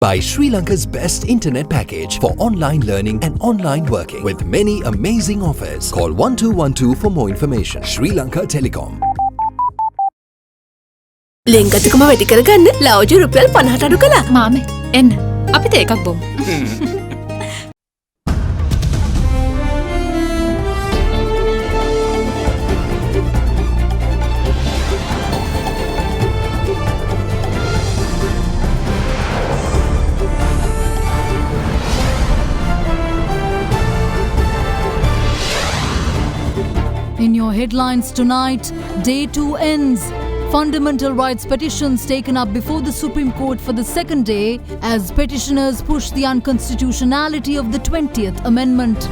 By Sri Lanka's best internet package for online learning and online working with many amazing offers. Call 1212 for more information. Sri Lanka Telecom. ලෙන්ගතුකම වැඩි කරගන්න ලව්ජු රුපියල් 50ට අඩු කළා. මාමේ එන්න අපිට එකක් බොමු. In your headlines tonight, Day 2 ends. Fundamental rights petitions taken up before the Supreme Court for the second day as petitioners push the unconstitutionality of the 20th Amendment.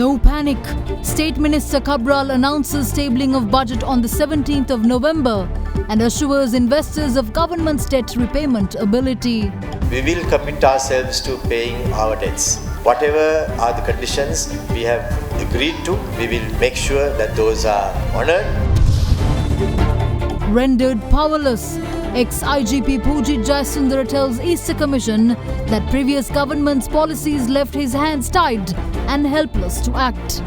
No panic. State Minister Cabral announces tabling of budget on the 17th of November and assures investors of government's debt repayment ability. We will commit ourselves to paying our debts. Whatever are the conditions we have agreed to, we will make sure that those are honoured. Rendered powerless. Ex-IGP Pujit Jayasundara tells Easter Commission that previous government's policies left his hands tied and helpless to act.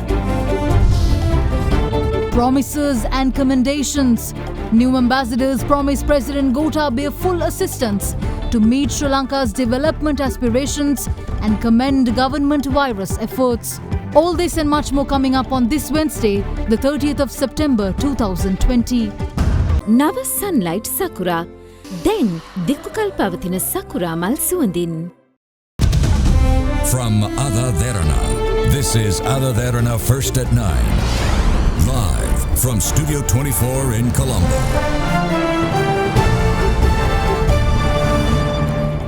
Promises and commendations. New ambassadors promise President Gotabaya full assistance to meet Sri Lanka's development aspirations and commend government virus efforts. All this and much more coming up on this Wednesday, the 30th of September 2020. නව Sunlight සකුරා දැන් දික්කුකල් පවතින සකුරා මල් සුවඳින්. From AdaDerana, this is AdaDerana First at 9. Live from Studio 24 in Colombo.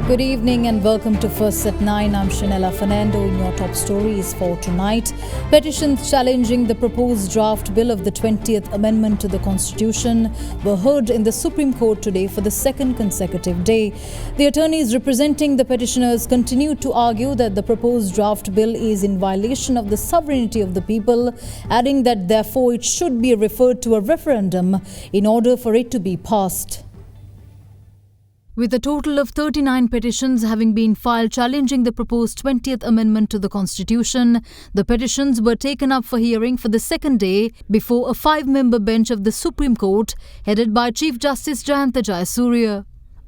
Good evening and welcome to First at 9. I'm Shanella Fernando in your top stories for tonight. Petitions challenging the proposed draft bill of the 20th Amendment to the Constitution were heard in the Supreme Court today for the second consecutive day. The attorneys representing the petitioners continued to argue that the proposed draft bill is in violation of the sovereignty of the people, adding that therefore it should be referred to a referendum in order for it to be passed. With a total of 39 petitions having been filed challenging the proposed 20th Amendment to the Constitution, the petitions were taken up for hearing for the second day before a 5-member bench of the Supreme Court headed by Chief Justice Jayanta Jayasuriya.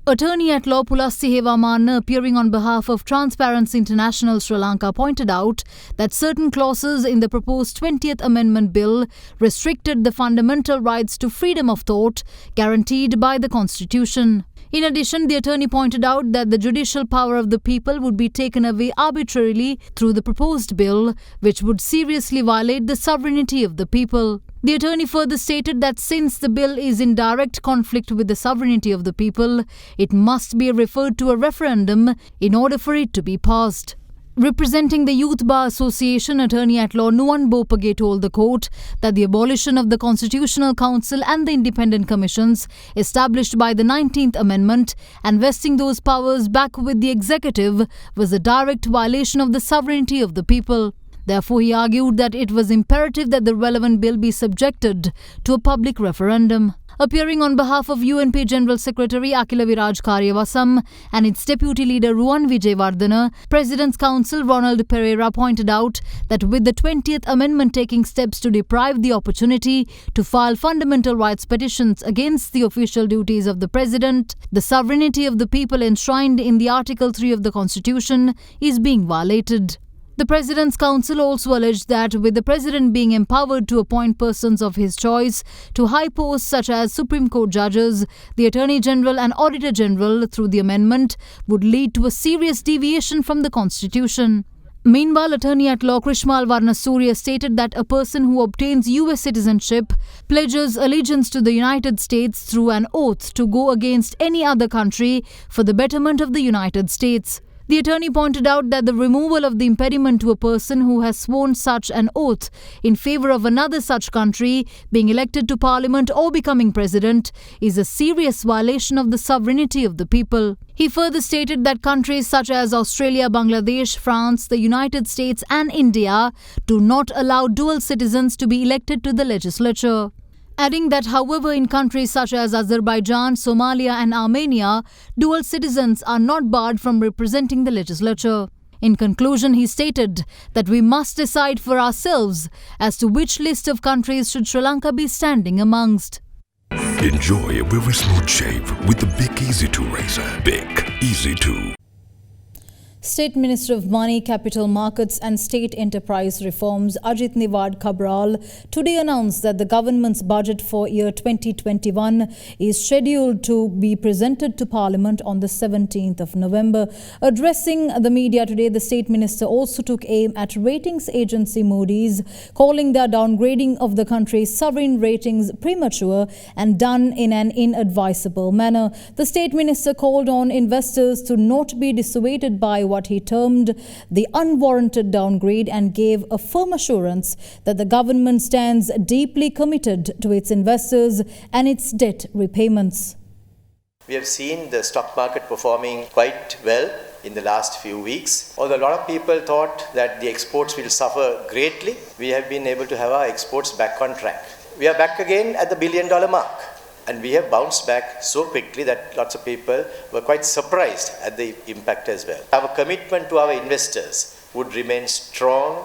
Attorney at law Pulassi Hewamanna, appearing on behalf of Transparency International Sri Lanka, pointed out that certain clauses in the proposed 20th Amendment Bill restricted the fundamental rights to freedom of thought guaranteed by the Constitution. In addition, the attorney pointed out that the judicial power of the people would be taken away arbitrarily through the proposed bill, which would seriously violate the sovereignty of the people. The attorney further stated that since the bill is in direct conflict with the sovereignty of the people, it must be referred to a referendum in order for it to be passed. Representing the Youth Bar Association, attorney at law Nuwan Bopage told the court that the abolition of the Constitutional Council and the independent commissions established by the 19th Amendment and vesting those powers back with the executive was a direct violation of the sovereignty of the people. Therefore, he argued that it was imperative that the relevant bill be subjected to a public referendum. Appearing on behalf of UNP General Secretary Akila Viraj Karyavasam and its Deputy Leader Ruwan Wijewardena, President's Counsel Ronald Pereira pointed out that with the 20th Amendment taking steps to deprive the opportunity to file fundamental rights petitions against the official duties of the President, the sovereignty of the people enshrined in the Article 3 of the Constitution is being violated. The President's Counsel also alleged that with the President being empowered to appoint persons of his choice to high posts such as Supreme Court judges, the Attorney General and Auditor General through the amendment would lead to a serious deviation from the Constitution. Meanwhile, attorney at law Krishmal Varnasuriya stated that a person who obtains US citizenship pledges allegiance to the United States through an oath to go against any other country for the betterment of the United States. The attorney pointed out that the removal of the impediment to a person who has sworn such an oath in favour of another such country being elected to parliament or becoming president is a serious violation of the sovereignty of the people. He further stated that countries such as Australia, Bangladesh, France, the United States and India do not allow dual citizens to be elected to the legislature. adding that however in countries such as Azerbaijan, Somalia and Armenia, dual citizens are not barred from representing the legislature. In conclusion, he stated that we must decide for ourselves as to which list of countries should Sri Lanka be standing amongst. Enjoy a very smooth shave with the Bic Easy 2 razor. Bic Easy 2. State Minister of Money, Capital Markets and State Enterprise Reforms Ajit Niwad Kabral today announced that the government's budget for year 2021 is scheduled to be presented to Parliament on the 17th of November. Addressing the media today, the State Minister also took aim at ratings agency Moody's, calling their downgrading of the country's sovereign ratings premature and done in an inadvisable manner. The State Minister called on investors to not be dissuaded by what he termed the unwarranted downgrade and gave a firm assurance that the government stands deeply committed to its investors and its debt repayments. We have seen the stock market performing quite well in the last few weeks. Although a lot of people thought that the exports will suffer greatly, we have been able to have our exports back on track. We are back again at the $1 billion mark. And we have bounced back so quickly that lots of people were quite surprised at the impact as well. Our commitment to our investors would remain strong,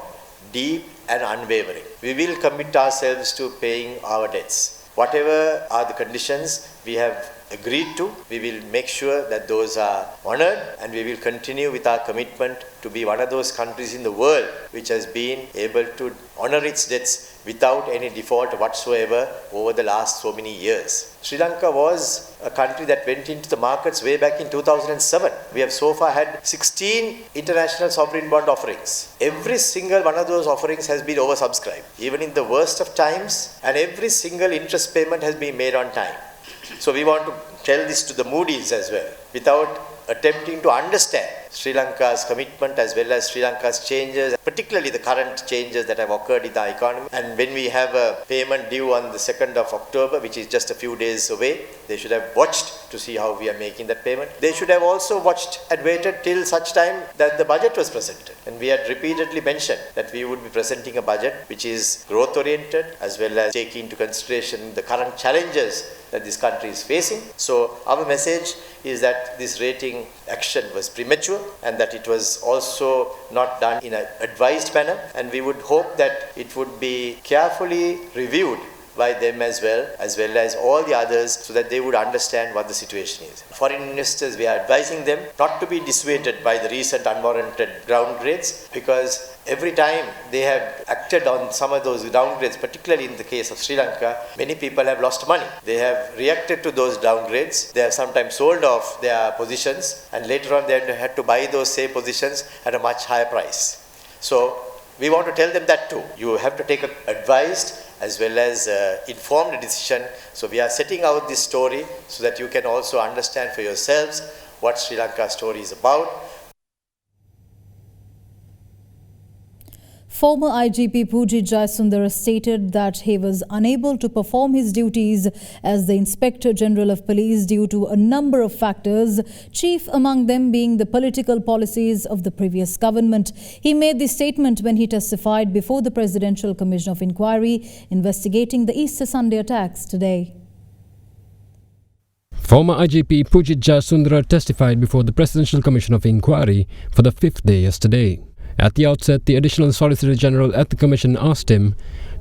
deep and unwavering. We will commit ourselves to paying our debts. Whatever are the conditions we have agreed to, we will make sure that those are honored, and we will continue with our commitment to be one of those countries in the world which has been able to honor its debts without any default whatsoever over the last so many years. Sri Lanka was a country that went into the markets way back in 2007. We have so far had 16 international sovereign bond offerings. Every single one of those offerings has been oversubscribed, even in the worst of times, and every single interest payment has been made on time. So we want to tell this to the Moody's as well, without attempting to understand Sri Lanka's commitment as well as Sri Lanka's changes, particularly the current changes that have occurred in the economy. And when we have a payment due on the 2nd of October, which is just a few days away, they should have watched to see how we are making that payment. They should have also watched and waited till such time that the budget was presented. And we had repeatedly mentioned that we would be presenting a budget which is growth-oriented as well as taking into consideration the current challenges that this country is facing. So our message is that this rating action was premature and that it was also not done in an advised manner, and we would hope that it would be carefully reviewed by them as well as all the others, so that they would understand what the situation is. Foreign investors, we are advising them not to be dissuaded by the recent unwarranted downgrades, because every time they have acted on some of those downgrades, particularly in the case of Sri Lanka, many people have lost money. They have reacted to those downgrades. They have sometimes sold off their positions, and later on they had to buy those same positions at a much higher price. So we want to tell them that too. You have to take an advised as well as informed decision. So we are setting out this story so that you can also understand for yourselves what Sri Lanka's story is about. Former IGP Pujit Jayasundara stated that he was unable to perform his duties as the Inspector General of Police due to a number of factors, chief among them being the political policies of the previous government. He made this statement when he testified before the Presidential Commission of Inquiry investigating the Easter Sunday attacks today. Former IGP Pujit Jayasundara testified before the Presidential Commission of Inquiry for the 5th day yesterday. At the outset, the Additional Solicitor General at the Commission asked him,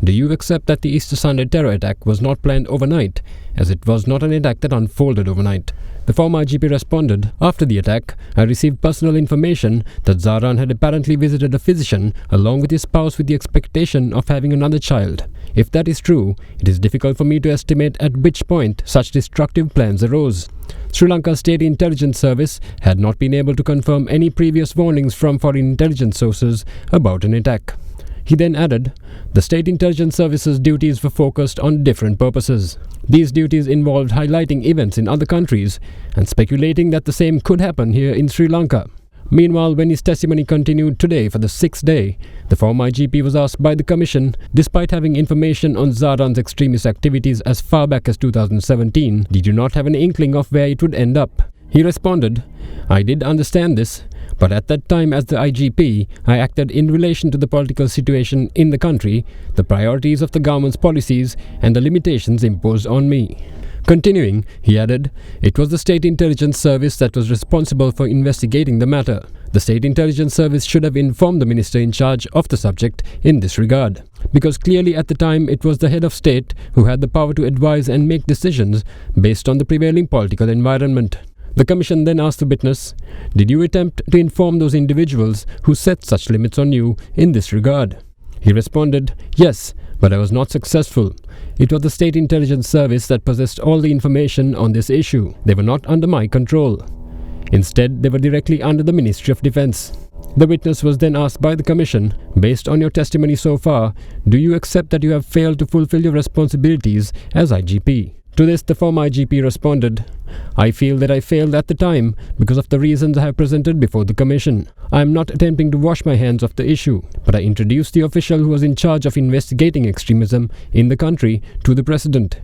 "Do you accept that the Easter Sunday terror attack was not planned overnight, as it was not an attack that unfolded overnight?" The former IGP responded, "After the attack, I received personal information that Zaran had apparently visited a physician along with his spouse with the expectation of having another child. If that is true, it is difficult for me to estimate at which point such destructive plans arose." Sri Lanka's State Intelligence Service had not been able to confirm any previous warnings from foreign intelligence sources about an attack. He then added, "The State Intelligence Service's duties were focused on different purposes. These duties involved highlighting events in other countries and speculating that the same could happen here in Sri Lanka." Meanwhile, when his testimony continued today for the 6th day, the former IGP was asked by the Commission, despite having information on Zaran's extremist activities as far back as 2017, did you not have an inkling of where it would end up? He responded, "I did understand this, But at that time, as the IGP, I acted in relation to the political situation in the country, the priorities of the government's policies, and the limitations imposed on me. Continuing, he added, it was the State Intelligence Service that was responsible for investigating the matter. The State Intelligence Service should have informed the minister in charge of the subject in this regard, because clearly at the time it was the head of state who had the power to advise and make decisions based on the prevailing political environment. The Commission then asked the witness, did you attempt to inform those individuals who set such limits on you in this regard? He responded, yes, but I was not successful. It was the State Intelligence Service that possessed all the information on this issue. They were not under my control. Instead, they were directly under the Ministry of Defence. The witness was then asked by the Commission, based on your testimony so far, do you accept that you have failed to fulfill your responsibilities as IGP? To this, the former IGP responded, I feel that I failed at the time because of the reasons I have presented before the Commission. I am not attempting to wash my hands of the issue, but I introduced the official who was in charge of investigating extremism in the country to the President.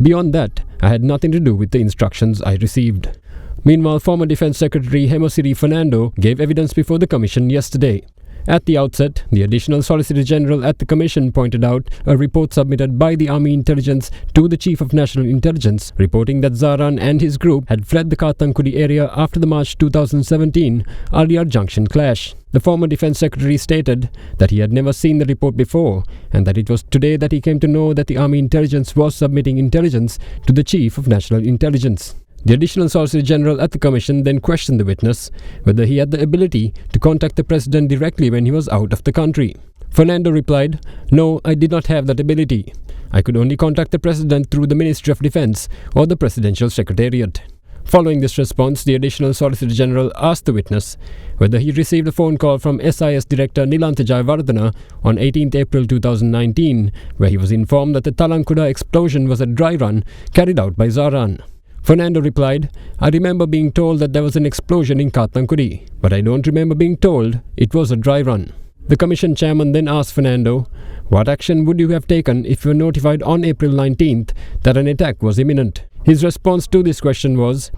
Beyond that, I had nothing to do with the instructions I received. Meanwhile, former Defence Secretary Hemosiri Fernando gave evidence before the Commission yesterday. At the outset, the Additional Solicitor General at the Commission pointed out a report submitted by the Army Intelligence to the Chief of National Intelligence, reporting that Zaran and his group had fled the Kathankudi area after the March 2017 Aliyar Junction clash. The former Defence Secretary stated that he had never seen the report before, and that it was today that he came to know that the Army Intelligence was submitting intelligence to the Chief of National Intelligence. The Additional Solicitor General at the Commission then questioned the witness whether he had the ability to contact the President directly when he was out of the country. Fernando replied, no, I did not have that ability. I could only contact the President through the Ministry of Defence or the Presidential Secretariat. Following this response, the Additional Solicitor General asked the witness whether he received a phone call from SIS Director Nilantha Jayawardena on 18 April 2019, where he was informed that the Talankuda explosion was a dry run carried out by Zaran. Fernando replied, I remember being told that there was an explosion in Kathankudi, but I don't remember being told it was a dry run. The Commission Chairman then asked Fernando, what action would you have taken if you were notified on April 19th that an attack was imminent? His response to this question was,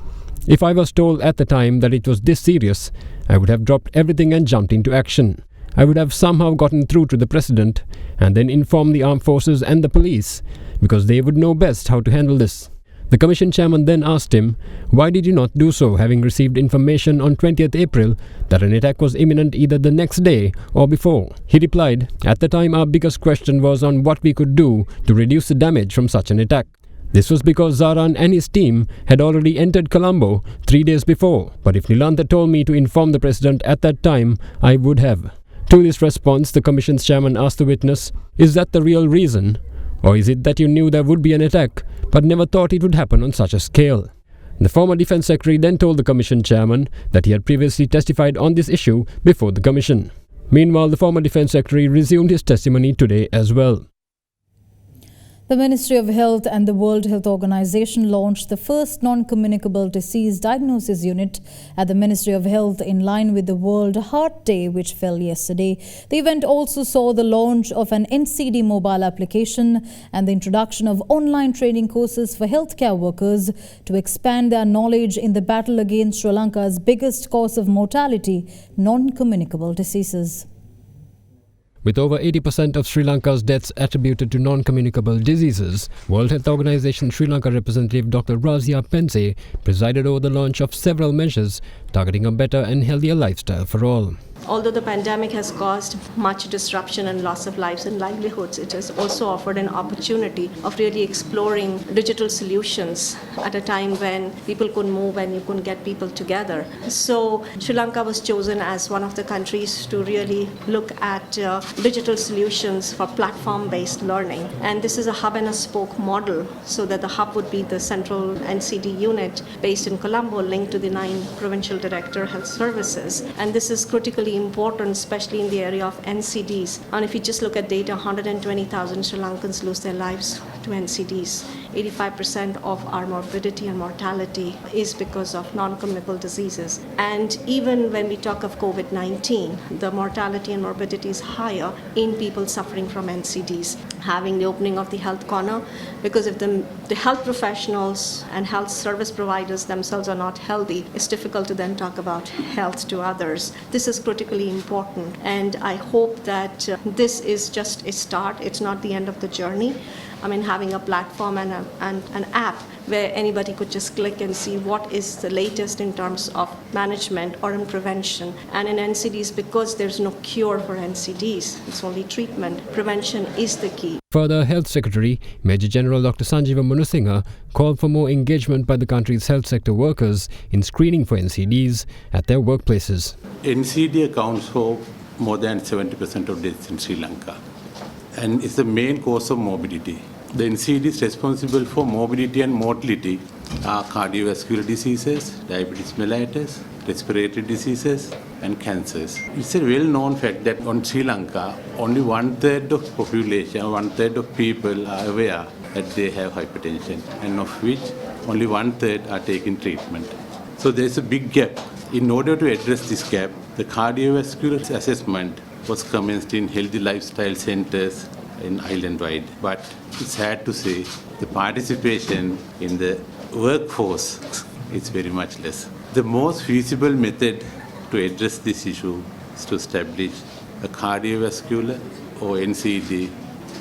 if I was told at the time that it was this serious, I would have dropped everything and jumped into action. I would have somehow gotten through to the President and then informed the armed forces and the police, because they would know best how to handle this. The Commission Chairman then asked him, why did you not do so, having received information on 20th April that an attack was imminent either the next day or before? He replied, at the time our biggest question was on what we could do to reduce the damage from such an attack. This was because Zaran and his team had already entered Colombo 3 days before, but if Nilantha told me to inform the President at that time, I would have. To this response, the Commission's Chairman asked the witness, is that the real reason? Or is it that you knew there would be an attack, but never thought it would happen on such a scale? The former Defence Secretary then told the Commission Chairman that he had previously testified on this issue before the Commission. Meanwhile, the former Defence Secretary resumed his testimony today as well. The Ministry of Health and the World Health Organization launched the first non-communicable disease diagnosis unit at the Ministry of Health in line with the World Heart Day, which fell yesterday. The event also saw the launch of an NCD mobile application and the introduction of online training courses for healthcare workers to expand their knowledge in the battle against Sri Lanka's biggest cause of mortality, non-communicable diseases. With over 80% of Sri Lanka's deaths attributed to non-communicable diseases, World Health Organization Sri Lanka representative Dr. Razia Pense presided over the launch of several measures targeting a better and healthier lifestyle for all. Although the pandemic has caused much disruption and loss of lives and livelihoods, it has also offered an opportunity of really exploring digital solutions at a time when people couldn't move and you couldn't get people together. So Sri Lanka was chosen as one of the countries to really look at digital solutions for platform-based learning. And this is a hub and a spoke model, so that the hub would be the central NCD unit based in Colombo, linked to the 9 provincial director health services. And this is critically important, especially in the area of NCDs. And if you just look at data, 120,000 Sri Lankans lose their lives to NCDs 85% of our morbidity and mortality is because of non-communicable diseases. And even when we talk of COVID-19, the mortality and morbidity is higher in people suffering from NCDs. Having the opening of the health corner, because if the health professionals and health service providers themselves are not healthy, it's difficult to then talk about health to others. This is critically important, and I hope that this is just a start. It's not the end of the journey. I mean, having a platform and an app where anybody could just click and see what is the latest in terms of management or in prevention. And in NCDs, because there's no cure for NCDs, it's only treatment. Prevention is the key. Further, Health Secretary Major General Dr. Sanjeeva Munasinghe called for more engagement by the country's health sector workers in screening for NCDs at their workplaces. NCD accounts for more than 70% of deaths in Sri Lanka and is the main cause of morbidity. The NCDs responsible for morbidity and mortality are cardiovascular diseases, diabetes mellitus, respiratory diseases, and cancers. It's a well-known fact that on Sri Lanka, only 1/3 of population, 1/3 of people are aware that they have hypertension, and of which only 1/3 are taking treatment. So there's a big gap. In order to address this gap, the cardiovascular assessment was commenced in healthy lifestyle centers in island-wide. But it's sad to say the participation in the workforce is very much less. The most feasible method to address this issue is to establish a cardiovascular or NCD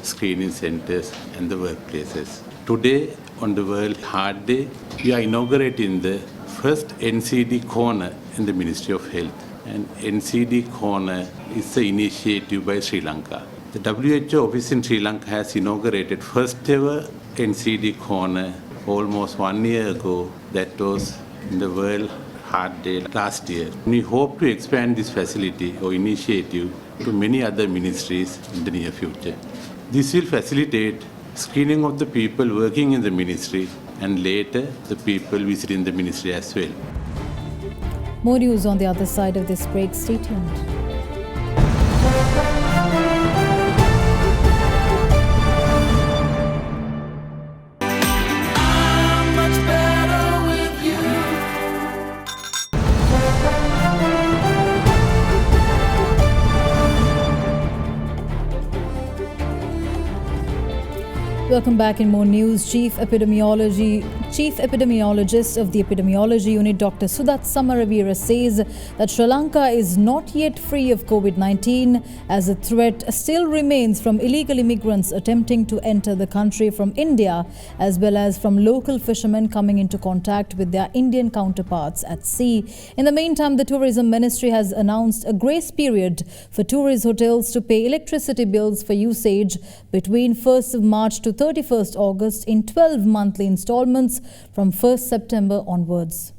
screening centers in the workplaces. Today, on the World Heart Day, we are inaugurating the first NCD corner in the Ministry of Health. And NCD corner is the initiative by Sri Lanka. The WHO office in Sri Lanka has inaugurated first ever NCD corner almost 1 year ago. That was in the World Heart Day last year. We hope to expand this facility or initiative to many other ministries in the near future. This will facilitate screening of the people working in the ministry and later the people visiting the ministry as well. More news on the other side of this break. Stay tuned. Welcome back in more news. Chief Epidemiologist of the Epidemiology Unit, Dr. Sudat Samaravira, says that Sri Lanka is not yet free of COVID-19 as a threat still remains from illegal immigrants attempting to enter the country from India, as well as from local fishermen coming into contact with their Indian counterparts at sea. In the meantime, the Tourism Ministry has announced a grace period for tourist hotels to pay electricity bills for usage between 1st of March to 31st August in 12 monthly installments from 1st September onwards.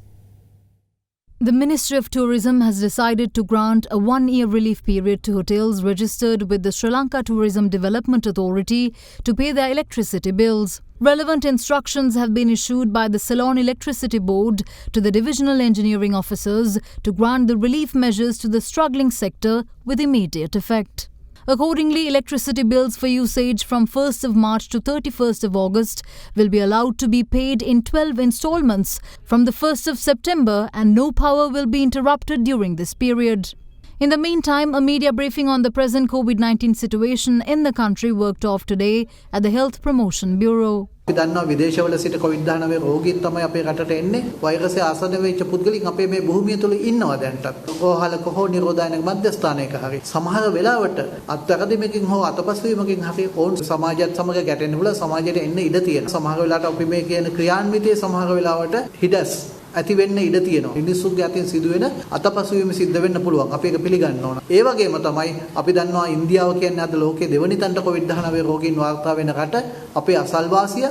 The Ministry of Tourism has decided to grant a 1-year relief period to hotels registered with the Sri Lanka Tourism Development Authority to pay their electricity bills. Relevant instructions have been issued by the Ceylon Electricity Board to the divisional engineering officers to grant the relief measures to the struggling sector with immediate effect. Accordingly, electricity bills for usage from 1st of March to 31st of August will be allowed to be paid in 12 installments from the 1st of September, and no power will be interrupted during this period. In the meantime, a media briefing on the present COVID-19 situation in the country worked off today at the Health Promotion Bureau. අපි දන්නවා විදේශවල සිට COVID-19 රෝගීන් තමයි අපේ රටට එන්නේ. වෛරසය ආසන්න වෙච්ච පුද්ගලින් අපේ මේ භූමිය තුල ඉන්නවා දැන්ටත්. කොහලක හෝ නිරෝධායනක මධ්‍යස්ථානයක හරි. සමහර වෙලාවට අත්අකදෙමකින් හෝ අතපසුවීමකින් හරි ඔවුන් සමාජයත් සමග ගැටෙන්න පුළුවන්. සමාජයට එන්න ඉඩ තියෙනවා. සමහර වෙලාවට අපි මේ කියන ක්‍රියාන්විතයේ සමහර වෙලාවට හිඩස් ඇති වෙන්න ඉඩ තියෙනවා. මිනිස්සුන්ගේ අතින් සිදුවෙන අතපසුවීම සිද්ධ වෙන්න පුළුවන්. අපි ඒක පිළිගන්න ඕන. ඒ වගේම තමයි අපි දන්නවා ඉන්දියාව කියන්නේ අද ලෝකයේ දෙවනි තැනට COVID-19 රෝගීන් වාර්තා වෙන රට. අපේ අසල්වාසිය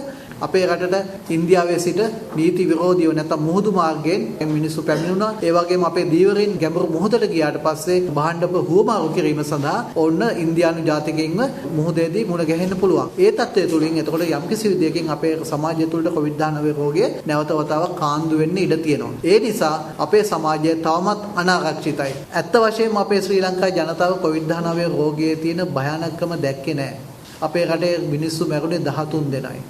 අපේ රටට ඉන්දියාවේ සිට නීති විරෝධීව නැත්නම් මුහුදු මාර්ගයෙන් මිනිස්සු පැමිණුණා. ඒ වගේම අපේ දීවරින් ගැඹුරු මුහුදට ගියාට පස්සේ භාණ්ඩව හුවමාරු කිරීම සඳහා ඕන්න ඉන්දියානු ජාතිකයින්ව මුහුදේදී මුණ ගැහෙන්න පුළුවන්. ඒ තත්ත්වය තුලින් එතකොට යම්කිසි විදියකින් අපේ සමාජය තුළට COVID-19 රෝගය නැවත වතාවක් කාන්දු වෙන්න ඉඩ තියෙනවා. ඒ නිසා අපේ සමාජය තවමත් අනාරක්ෂිතයි. ඇත්ත වශයෙන්ම අපේ ශ්‍රී ලංකාවේ ජනතාව COVID-19 රෝගයේ තියෙන භයානකම දැක්කේ නැහැ. අපේ රටේ මිනිස්සු මැරුණේ 13 දෙනයි.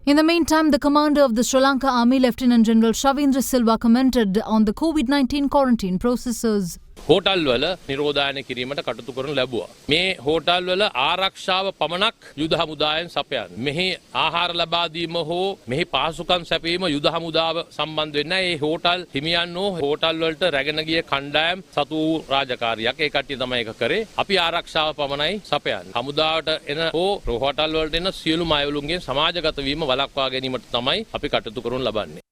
In the meantime, the commander of the Sri Lanka Army, Lieutenant General Shavindra Silva, commented on the COVID-19 quarantine processes. Hotel වල නිරෝධායන කිරීමට කටයුතු කරනු ලැබුවා. මේ හෝටල් වල ආරක්ෂාව පමණක් යුද හමුදායෙන් සපයන. මෙහි ආහාර ලබා දීම හෝ මෙහි පහසුකම් සැපීම යුද හමුදාව සම්බන්ධ වෙන්නේ නැහැ. මේ හෝටල් හිමියන් හෝ හෝටල් වලට රැගෙන ගිය කණ්ඩායම් සතු රාජකාරියක් ඒ කට්ටිය තමයි ඒක කරේ. අපි ආරක්ෂාව පමණයි සපයන්නේ. හමුදාවට එන හෝ හෝටල් වලට එන සියලුම අයවලුන්ගෙන් සමාජගත වීම වළක්වා ගැනීමට තමයි අපි කටයුතු කරනු ලබන්නේ.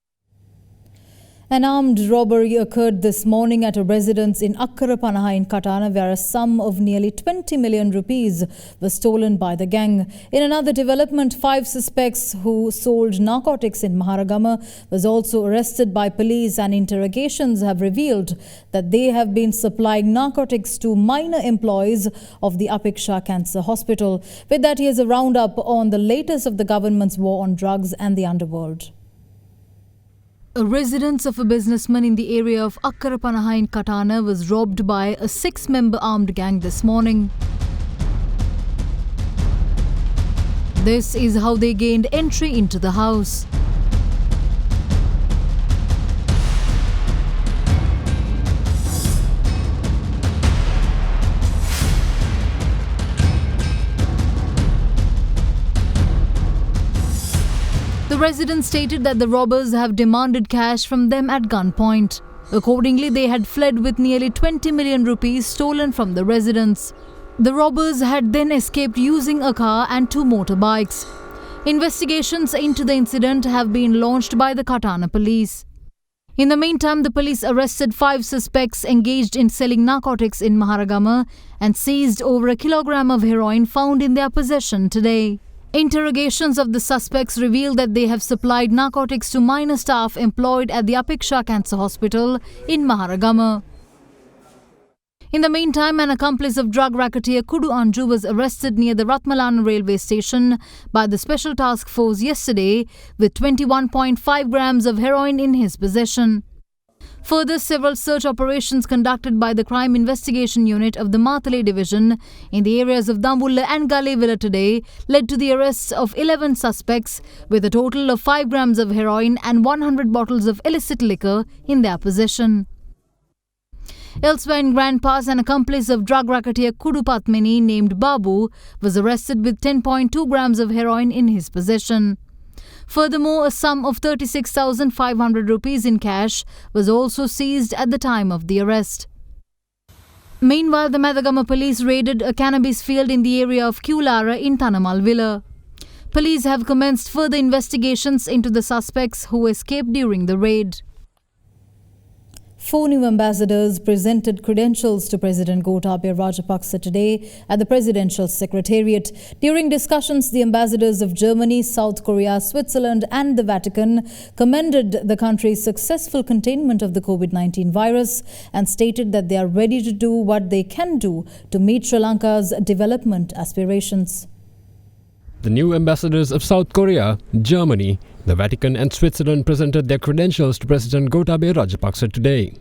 An armed robbery occurred this morning at a residence in Akkarapanaha in Katana, where a sum of nearly 20 million rupees was stolen by the gang. In another development, 5 suspects who sold narcotics in Maharagama was also arrested by police, and interrogations have revealed that they have been supplying narcotics to minor employees of the Apeksha Cancer Hospital. With that, here's a roundup on the latest of the government's war on drugs and the underworld. A residence of a businessman in the area of Akkarapanaha in Katana was robbed by a 6-member armed gang this morning. This is how they gained entry into the house. The resident stated that the robbers have demanded cash from them at gunpoint. Accordingly, they had fled with nearly 20 million rupees stolen from the residence. The robbers had then escaped using a car and 2 motorbikes. Investigations into the incident have been launched by the Katana police. In the meantime, the police arrested 5 suspects engaged in selling narcotics in Maharagama and seized over a kilogram of heroin found in their possession today. Interrogations of the suspects reveal that they have supplied narcotics to minor staff employed at the Apeksha Cancer Hospital in Maharagama. In the meantime, an accomplice of drug racketeer Kudu Anju was arrested near the Ratmalana railway station by the Special Task Force yesterday with 21.5 grams of heroin in his possession. Further, several search operations conducted by the Crime Investigation Unit of the Matale Division in the areas of Dambulla and Galevilla today led to the arrests of 11 suspects with a total of 5 grams of heroin and 100 bottles of illicit liquor in their possession. Elsewhere in Grand Pass, an accomplice of drug racketeer Kudu Patmini named Babu was arrested with 10.2 grams of heroin in his possession. Furthermore, a sum of 36,500 rupees in cash was also seized at the time of the arrest. Meanwhile, the Madagama police raided a cannabis field in the area of Kulara in Tanamalvilla. Police have commenced further investigations into the suspects who escaped during the raid. 4 new ambassadors presented credentials to President Gotabaya Rajapaksa today at the Presidential Secretariat. During discussions, the ambassadors of Germany, South Korea, Switzerland and the Vatican commended the country's successful containment of the COVID-19 virus and stated that they are ready to do what they can do to meet Sri Lanka's development aspirations. The new ambassadors of South Korea, Germany, the Vatican and Switzerland presented their credentials to President Gotabaya Rajapaksa today.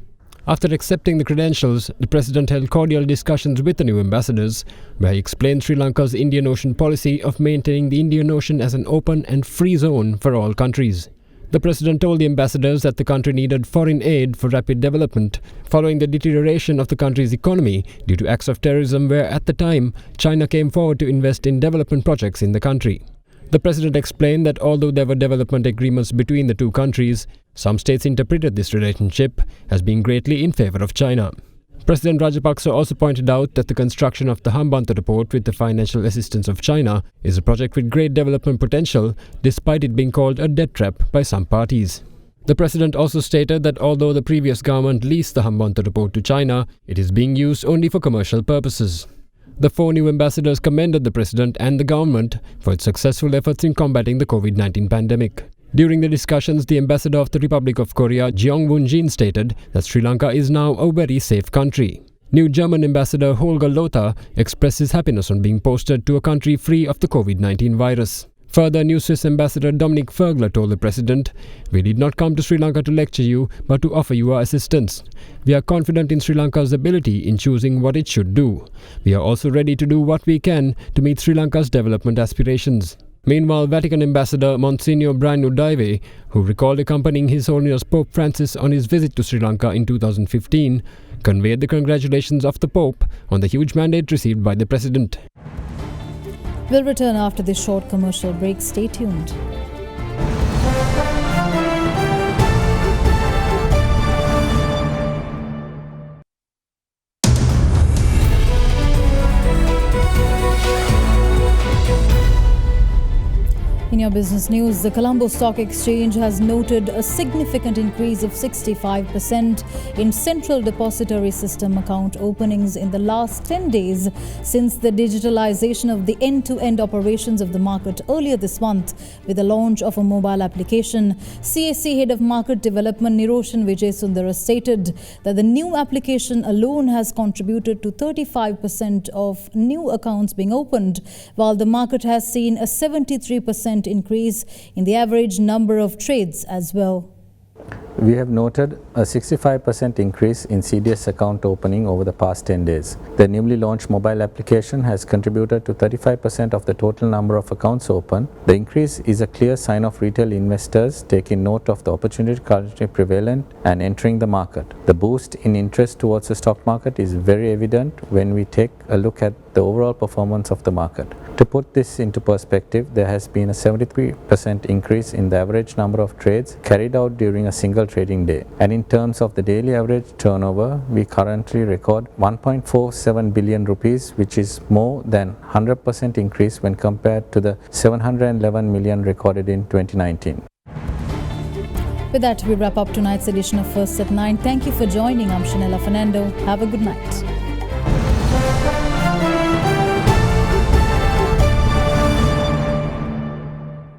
After accepting the credentials, the President held cordial discussions with the new ambassadors, where he explained Sri Lanka's Indian Ocean policy of maintaining the Indian Ocean as an open and free zone for all countries. The President told the ambassadors that the country needed foreign aid for rapid development, following the deterioration of the country's economy due to acts of terrorism where, at the time, China came forward to invest in development projects in the country. The President explained that although there were development agreements between the two countries, some states interpreted this relationship as being greatly in favor of China. President Rajapaksa also pointed out that the construction of the Hambantota port with the financial assistance of China is a project with great development potential, despite it being called a debt trap by some parties. The President also stated that although the previous government leased the Hambantota port to China, it is being used only for commercial purposes. The 4 new ambassadors commended the President and the government for its successful efforts in combating the COVID-19 pandemic. During the discussions, the ambassador of the Republic of Korea, Jeong Woon-jin, stated that Sri Lanka is now a very safe country. New German ambassador Holger Lothar expressed his happiness on being posted to a country free of the COVID-19 virus. Further, new Swiss ambassador Dominic Fergler told the President, "We did not come to Sri Lanka to lecture you, but to offer you our assistance. We are confident in Sri Lanka's ability in choosing what it should do. We are also ready to do what we can to meet Sri Lanka's development aspirations." Meanwhile, Vatican Ambassador Monsignor Brian Udaive, who recalled accompanying His Holiness Pope Francis on his visit to Sri Lanka in 2015, conveyed the congratulations of the Pope on the huge mandate received by the President. We'll return after this short commercial break. Stay tuned. In your business news, the Colombo Stock Exchange has noted a significant increase of 65% in central depository system account openings in the last 10 days since the digitalization of the end-to-end operations of the market earlier this month with the launch of a mobile application. CAC Head of Market Development Niroshan Vijay Sundara stated that the new application alone has contributed to 35% of new accounts being opened, while the market has seen a 73% increase in the average number of trades as well. We have noted a 65% increase in CDS account opening over the past 10 days. The newly launched mobile application has contributed to 35% of the total number of accounts open. The increase is a clear sign of retail investors taking note of the opportunity currently prevalent and entering the market. The boost in interest towards the stock market is very evident when we take a look at the overall performance of the market. To put this into perspective, there has been a 73% increase in the average number of trades carried out during a single trading day. And in terms of the daily average turnover, we currently record 1.47 billion rupees, which is more than 100% increase when compared to the 711 million recorded in 2019. With that, we wrap up tonight's edition of First at 9. Thank you for joining. I'm Shanella Fernando. Have a good night.